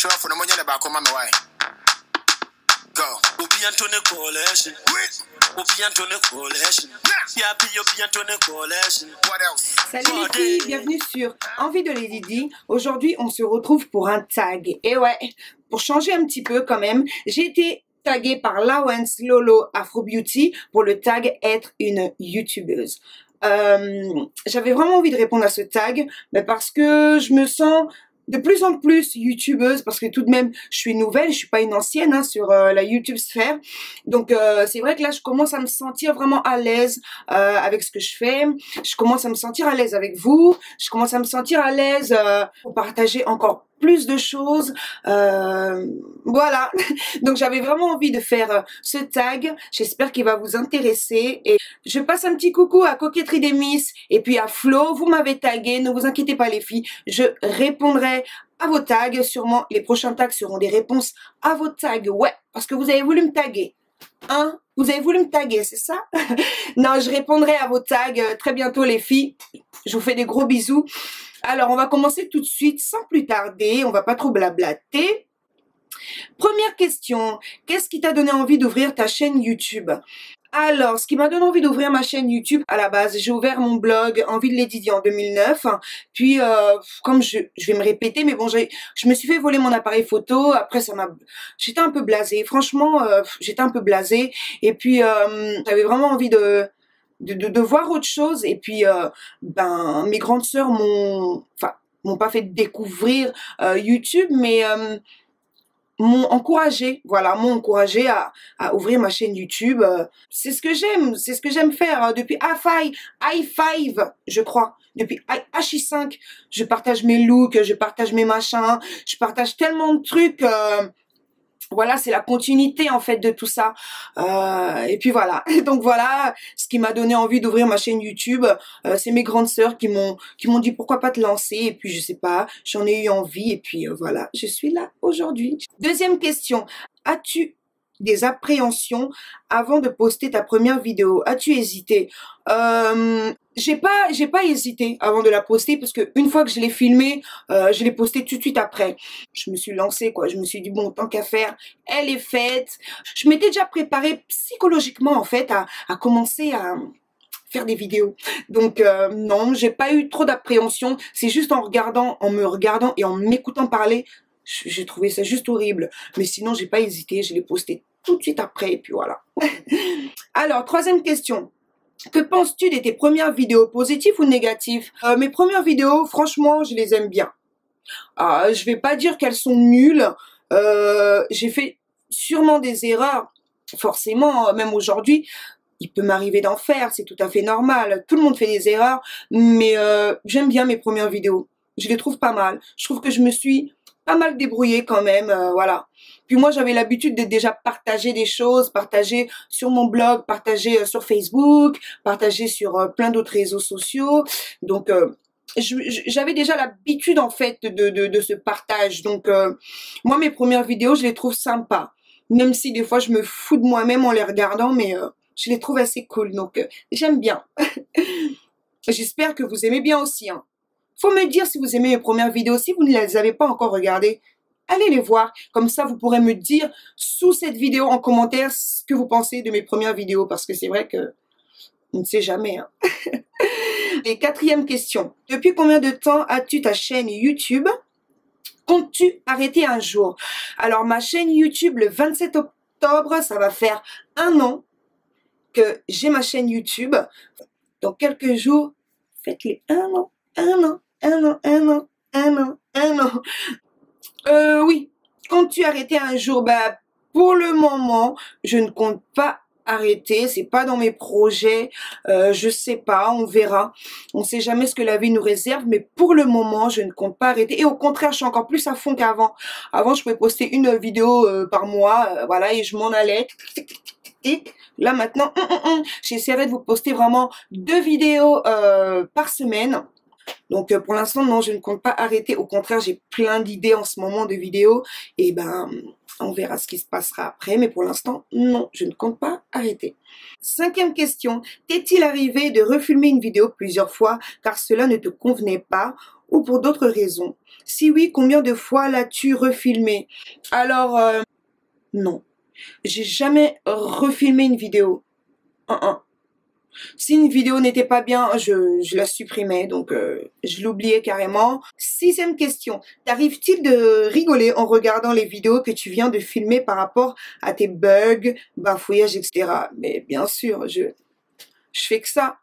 Salut les filles, bienvenue sur Envie de Lady D. Aujourd'hui, on se retrouve pour un tag. Et ouais, pour changer un petit peu quand même, j'ai été taguée par Lawrence Lolo Afro Beauty pour le tag être une youtubeuse. J'avais vraiment envie de répondre à ce tag, mais parce que je me sens de plus en plus youtubeuse, parce que tout de même je suis nouvelle, je suis pas une ancienne sur la YouTube sphère, donc c'est vrai que là je commence à me sentir vraiment à l'aise avec ce que je fais, je commence à me sentir à l'aise avec vous, je commence à me sentir à l'aise pour partager encore plus de choses, voilà. Donc j'avais vraiment envie de faire ce tag, j'espère qu'il va vous intéresser, et je passe un petit coucou à Coquetterie des Miss et puis à Flo. Vous m'avez tagué, ne vous inquiétez pas les filles, je répondrai à vos tags, sûrement les prochains tags seront des réponses à vos tags, ouais, parce que vous avez voulu me taguer. Hein? Vous avez voulu me taguer, c'est ça? Non, je répondrai à vos tags très bientôt les filles. Je vous fais des gros bisous. Alors, on va commencer tout de suite, sans plus tarder. On va pas trop blablater. Première question. Qu'est-ce qui t'a donné envie d'ouvrir ta chaîne YouTube? Alors, ce qui m'a donné envie d'ouvrir ma chaîne YouTube, à la base, j'ai ouvert mon blog Envie de Lady D en 2009. Puis, comme je vais me répéter, mais bon, je me suis fait voler mon appareil photo. Après, j'étais un peu blasée. Franchement, j'étais un peu blasée. Et puis, j'avais vraiment envie de voir autre chose. Et puis, ben, mes grandes sœurs m'ont pas fait découvrir YouTube, mais m'ont encouragé, voilà, m'ont encouragé à ouvrir ma chaîne YouTube. C'est ce que j'aime faire depuis i5, je crois. Depuis hi5, je partage mes looks, je partage mes machins, je partage tellement de trucs. Voilà, c'est la continuité en fait de tout ça. Et puis voilà. Donc voilà, ce qui m'a donné envie d'ouvrir ma chaîne YouTube, c'est mes grandes sœurs qui m'ont dit pourquoi pas te lancer. Et puis je sais pas, j'en ai eu envie et puis voilà, je suis là aujourd'hui. Deuxième question, as-tu des appréhensions avant de poster ta première vidéo? As-tu hésité? J'ai pas hésité avant de la poster, parce que une fois que je l'ai filmée, je l'ai postée tout de suite après. Je me suis lancée quoi, je me suis dit bon, tant qu'à faire, elle est faite. Je m'étais déjà préparée psychologiquement en fait à commencer à faire des vidéos. Donc non, j'ai pas eu trop d'appréhension, c'est juste en me regardant et en m'écoutant parler, j'ai trouvé ça juste horrible. Mais sinon, j'ai pas hésité, je l'ai posté tout de suite après et puis voilà. Alors, troisième question. Que penses-tu de tes premières vidéos, positives ou négatives? Mes premières vidéos, franchement, je les aime bien. Je vais pas dire qu'elles sont nulles. J'ai fait sûrement des erreurs. Forcément, même aujourd'hui, il peut m'arriver d'en faire. C'est tout à fait normal. Tout le monde fait des erreurs. Mais j'aime bien mes premières vidéos. Je les trouve pas mal. Je trouve que je me suis pas mal débrouillée quand même. Voilà. Puis moi, j'avais l'habitude de déjà partager des choses, partager sur mon blog, partager sur Facebook, partager sur plein d'autres réseaux sociaux. Donc, j'avais déjà l'habitude en fait de ce partage. Donc, moi, mes premières vidéos, je les trouve sympas. Même si des fois, je me fous de moi-même en les regardant, mais je les trouve assez cool. Donc, j'aime bien. J'espère que vous aimez bien aussi. Faut me dire si vous aimez mes premières vidéos. Si vous ne les avez pas encore regardées, allez les voir. Comme ça, vous pourrez me dire sous cette vidéo en commentaire ce que vous pensez de mes premières vidéos. Parce que c'est vrai que on ne sait jamais. Et quatrième question. Depuis combien de temps as-tu ta chaîne YouTube? Comptes-tu arrêter un jour? Alors, ma chaîne YouTube, le 27 octobre, ça va faire 1 an que j'ai ma chaîne YouTube. Dans quelques jours, faites-les 1 an, 1 an, 1 an, 1 an, 1 an, 1 an. Oui. Comptes-tu arrêter un jour? Bah, pour le moment, je ne compte pas arrêter. C'est pas dans mes projets. Je sais pas, on verra. On sait jamais ce que la vie nous réserve, mais pour le moment, je ne compte pas arrêter. Et au contraire, je suis encore plus à fond qu'avant. Avant, je pouvais poster une vidéo par mois, voilà, et je m'en allais. Là maintenant, j'essaierai de vous poster vraiment 2 vidéos par semaine. Donc pour l'instant, non, je ne compte pas arrêter. Au contraire, j'ai plein d'idées en ce moment de vidéos. Et ben, On verra ce qui se passera après, mais pour l'instant, non, je ne compte pas arrêter. 5e question, t'est-il arrivé de refilmer une vidéo plusieurs fois car cela ne te convenait pas ou pour d'autres raisons? Si oui, combien de fois l'as-tu refilmé? Alors, non. J'ai jamais refilmé une vidéo. Si une vidéo n'était pas bien, je la supprimais, donc je l'oubliais carrément. 6e question. T'arrive-t-il de rigoler en regardant les vidéos que tu viens de filmer par rapport à tes bugs, bafouillages, etc. Mais bien sûr, je fais que ça.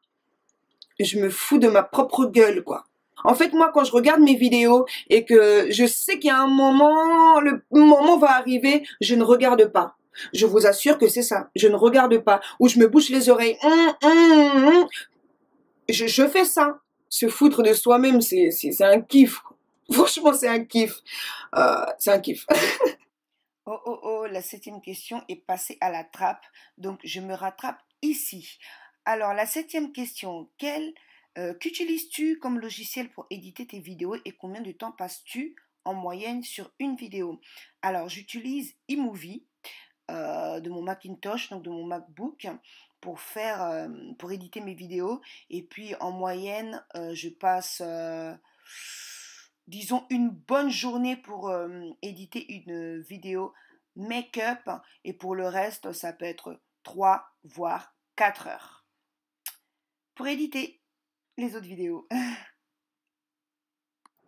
Je me fous de ma propre gueule, quoi. En fait, moi, quand je regarde mes vidéos et que je sais qu'il y a un moment, le moment va arriver, je ne regarde pas. Je vous assure que c'est ça. Je ne regarde pas. Ou je me bouche les oreilles. Je fais ça. Se foutre de soi-même, c'est un kiff. Franchement, c'est un kiff. C'est un kiff. Oh, la 7e question est passée à la trappe. Donc, je me rattrape ici. Alors, la 7e question. Qu'utilises-tu comme logiciel pour éditer tes vidéos et combien de temps passes-tu en moyenne sur une vidéo? Alors, j'utilise iMovie de mon Macintosh, donc de mon MacBook, pour éditer mes vidéos. Et puis, en moyenne, je passe, disons, une bonne journée pour éditer une vidéo make-up. Et pour le reste, ça peut être 3 voire 4 heures pour éditer les autres vidéos.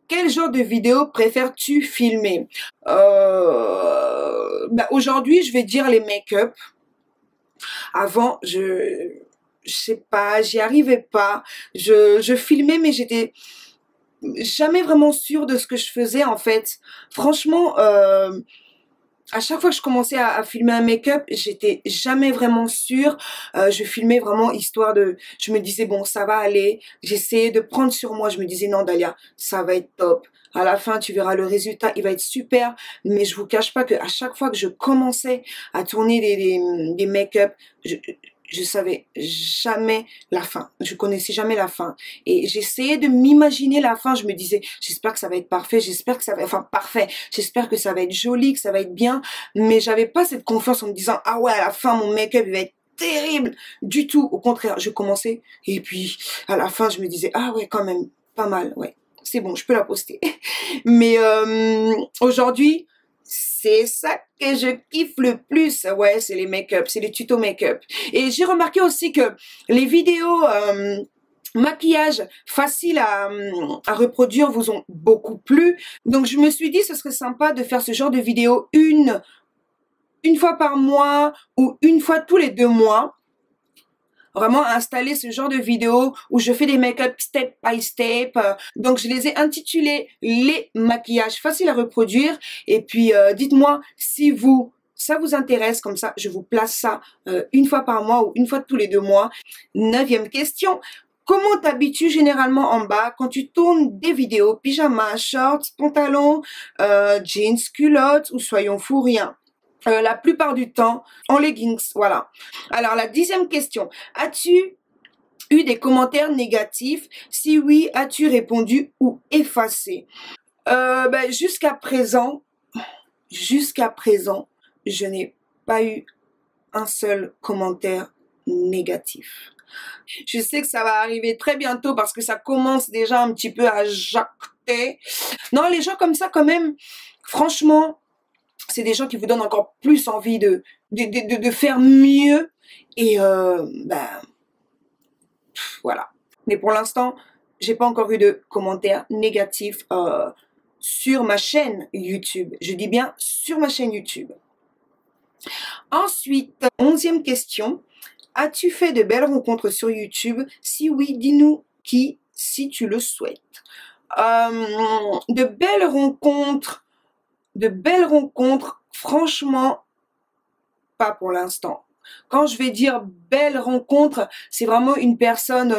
Quel genre de vidéo préfères-tu filmer? Aujourd'hui, je vais dire les make-up. Avant, je sais pas, j'y arrivais pas. Je filmais, mais j'étais jamais vraiment sûre de ce que je faisais, en fait. Franchement, à chaque fois que je commençais à filmer un make-up, j'étais jamais vraiment sûre. Je filmais vraiment histoire de... Je me disais, bon, ça va aller. J'essayais de prendre sur moi. Je me disais, non, Dalia, ça va être top. À la fin, tu verras le résultat, il va être super. Mais je vous cache pas qu'à chaque fois que je commençais à tourner des make-up, je savais jamais la fin. Je connaissais jamais la fin. Et j'essayais de m'imaginer la fin. Je me disais, j'espère que ça va être parfait. J'espère que ça va, enfin, parfait. J'espère que ça va être joli, que ça va être bien. Mais j'avais pas cette confiance en me disant, ah ouais, à la fin, mon make-up, il va être terrible. Du tout. Au contraire, je commençais. Et puis, à la fin, je me disais, ah ouais, quand même, pas mal, ouais. C'est bon, je peux la poster. Mais aujourd'hui, c'est ça que je kiffe le plus. Ouais, c'est les make-up, c'est les tutos make-up. Et j'ai remarqué aussi que les vidéos maquillage faciles à reproduire vous ont beaucoup plu. Donc je me suis dit ce serait sympa de faire ce genre de vidéo une fois par mois ou une fois tous les 2 mois. Vraiment installer ce genre de vidéo où je fais des make-up step by step. Donc, je les ai intitulés les maquillages faciles à reproduire. Et puis, dites-moi si ça vous intéresse. Comme ça, je vous place ça une fois par mois ou une fois tous les 2 mois. 9e question. Comment t'habitues généralement en bas quand tu tournes des vidéos pyjama, shorts, pantalons, jeans, culottes ou soyons fous, rien? La plupart du temps en leggings, voilà. Alors la 10e question, as-tu eu des commentaires négatifs? Si oui, as-tu répondu ou effacé? Jusqu'à présent, je n'ai pas eu un seul commentaire négatif. Je sais que ça va arriver très bientôt parce que ça commence déjà un petit peu à jacter. Non, les gens comme ça quand même, franchement, c'est des gens qui vous donnent encore plus envie de faire mieux. Et voilà. Mais pour l'instant, j'ai pas encore eu de commentaires négatifs sur ma chaîne YouTube. Je dis bien sur ma chaîne YouTube. Ensuite, 11e question. As-tu fait de belles rencontres sur YouTube? Si oui, dis-nous qui, si tu le souhaites. De belles rencontres, franchement, pas pour l'instant. Quand je vais dire belle rencontre, c'est vraiment une personne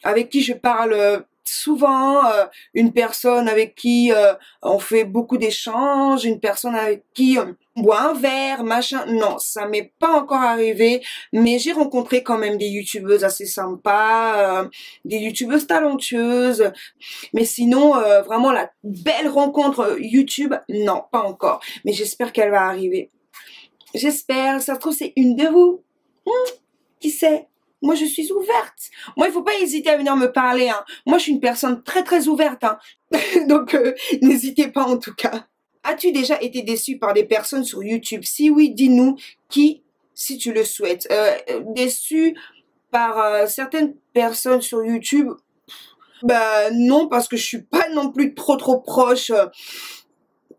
avec qui je parle souvent, une personne avec qui on fait beaucoup d'échanges, une personne avec qui bois un verre, machin. Non, ça m'est pas encore arrivé, mais j'ai rencontré quand même des youtubeuses assez sympas, des youtubeuses talentueuses. Mais sinon, vraiment la belle rencontre YouTube, non, pas encore. Mais j'espère qu'elle va arriver. J'espère, ça se trouve c'est une de vous. Qui sait? Moi, je suis ouverte. Moi, il faut pas hésiter à venir me parler, hein. Moi, je suis une personne très, très ouverte, hein. Donc, n'hésitez pas en tout cas. As-tu déjà été déçu par des personnes sur YouTube? Si oui, dis-nous qui, si tu le souhaites. Déçu par certaines personnes sur YouTube? Bah non, parce que je suis pas non plus trop proche,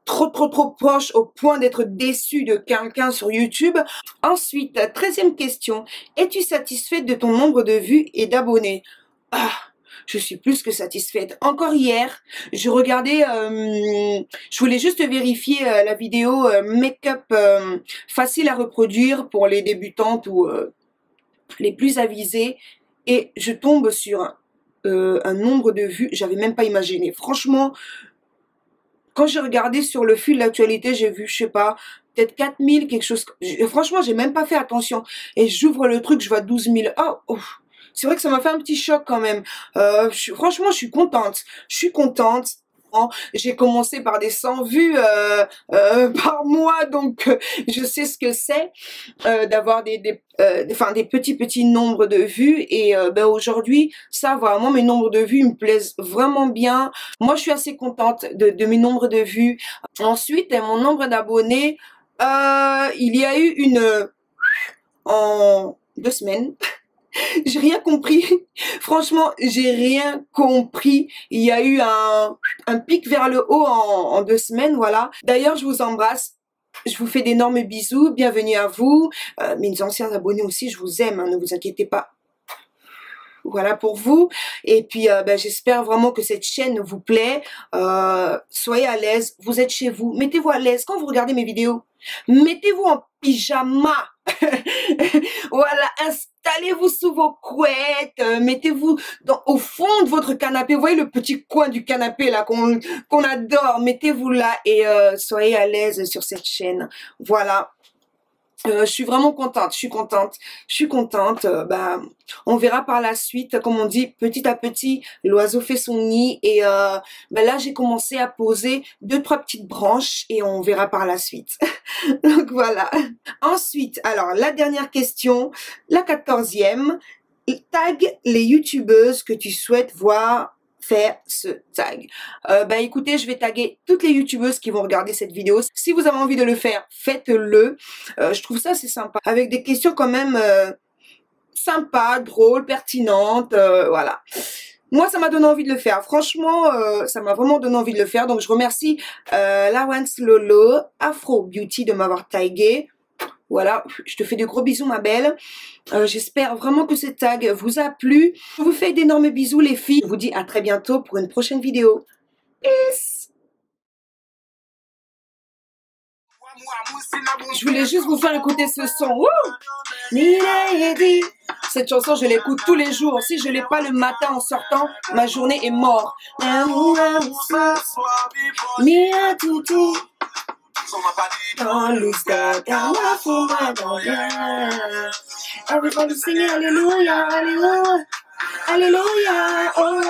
trop proche au point d'être déçu de quelqu'un sur YouTube. Ensuite, 13e question. Es-tu satisfaite de ton nombre de vues et d'abonnés? Ah, je suis plus que satisfaite. Encore hier, je regardais, je voulais juste vérifier la vidéo make-up facile à reproduire pour les débutantes ou les plus avisées, et je tombe sur un nombre de vues, j'avais même pas imaginé. Franchement, quand j'ai regardé sur le fil de l'actualité, j'ai vu, je sais pas, peut-être 4000, quelque chose. Franchement, j'ai même pas fait attention. Et j'ouvre le truc, je vois 12 000. Oh. C'est vrai que ça m'a fait un petit choc quand même. Franchement, je suis contente. Je suis contente. J'ai commencé par des 100 vues par mois, donc je sais ce que c'est d'avoir des petits nombres de vues. Et aujourd'hui, ça va. Moi, mes nombres de vues me plaisent vraiment bien. Moi, je suis assez contente de mes nombres de vues. Ensuite, mon nombre d'abonnés, il y a eu en 2 semaines. J'ai rien compris. Franchement, j'ai rien compris. Il y a eu un pic vers le haut en 2 semaines, voilà. D'ailleurs, je vous embrasse. Je vous fais d'énormes bisous. Bienvenue à vous. Mes anciens abonnés aussi, je vous aime, hein, ne vous inquiétez pas. Voilà pour vous. Et puis, j'espère vraiment que cette chaîne vous plaît. Soyez à l'aise. Vous êtes chez vous. Mettez-vous à l'aise quand vous regardez mes vidéos. Mettez-vous en pyjama. Voilà, installez-vous sous vos couettes, mettez-vous au fond de votre canapé. Vous voyez le petit coin du canapé là qu'on adore. Mettez-vous là et soyez à l'aise sur cette chaîne. Voilà. Je suis vraiment contente, je suis contente. On verra par la suite, comme on dit, petit à petit, l'oiseau fait son nid. Et là, j'ai commencé à poser 2-3 petites branches et on verra par la suite. Donc voilà. Ensuite, alors la dernière question, la 14e, tag les youtubeuses que tu souhaites voir faire ce tag. Écoutez, je vais taguer toutes les youtubeuses qui vont regarder cette vidéo. Si vous avez envie de le faire, faites-le. Je trouve ça assez sympa. Avec des questions quand même sympas, drôles, pertinentes. Voilà. Moi, ça m'a donné envie de le faire. Franchement, ça m'a vraiment donné envie de le faire. Donc, je remercie Lawrence Lolo, Afro Beauty de m'avoir tagué. Voilà, je te fais de gros bisous ma belle. J'espère vraiment que ce tag vous a plu. Je vous fais d'énormes bisous les filles. Je vous dis à très bientôt pour une prochaine vidéo. Peace. Je voulais juste vous faire écouter ce son. Cette chanson, je l'écoute tous les jours. Si je l'ai pas le matin en sortant, ma journée est morte. Everybody sing hallelujah, hallelujah, hallelujah, oh,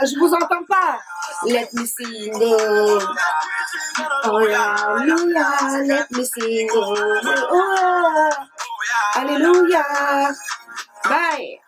je vous entends pas. Let me sing, oh, hallelujah, let me sing, oh, hallelujah. Bye.